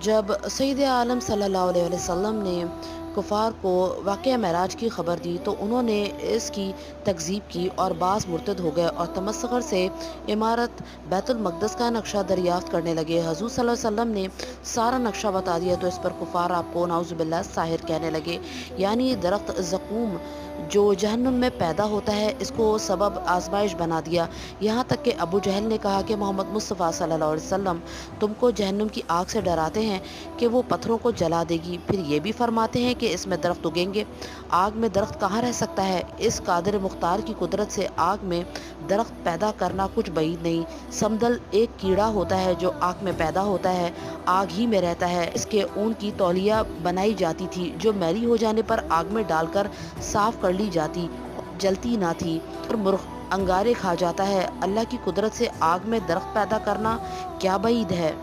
जब सैयद आलम सल्लल्लाहु अलैहि वसल्लम ने कुफ़ार को वाक़या मेराज की ख़बर दी तो उन्होंने इसकी तकज़ीब की और बाज़ मुर्तद हो गए और तमस्खर से इमारत बैतुल मक़दस का नक्शा दरियाफ़्त करने लगे। हज़ूर सल्लल्लाहु अलैहि वसल्लम ने सारा नक्शा बता दिया तो इस पर कुफ़ार आपको नाउज़ुबिल्लाह साहिर कहने लगे। यानी दरख्त ज़क़ूम जो जहन्नुम में पैदा होता है इसको सबब आज़माइश बना दिया। यहाँ तक कि अबू जहल ने कहा कि मोहम्मद मुस्तफ़ा सल्लल्लाहु अलैहि वसल्लम तुमको जहन्नुम की आग से डराते हैं कि वो पत्थरों को जला देगी, फिर ये भी फरमाते हैं कि इसमें दरख्त उगेंगे। आग में दरख्त कहाँ रह सकता है? इस कादिर मुख्तार की कुदरत से आग में दरख्त पैदा करना कुछ बईद नहीं। समदल एक कीड़ा होता है जो आग में पैदा होता है, आग ही में रहता है। इसके ऊन की तौलिया बनाई जाती थी जो मैली हो जाने पर आग में डालकर साफ कर ली जाती, जलती ना थी और मुर्ख अंगारे खा जाता है। अल्लाह की कुदरत से आग में दरख्त पैदा करना क्या बईद है।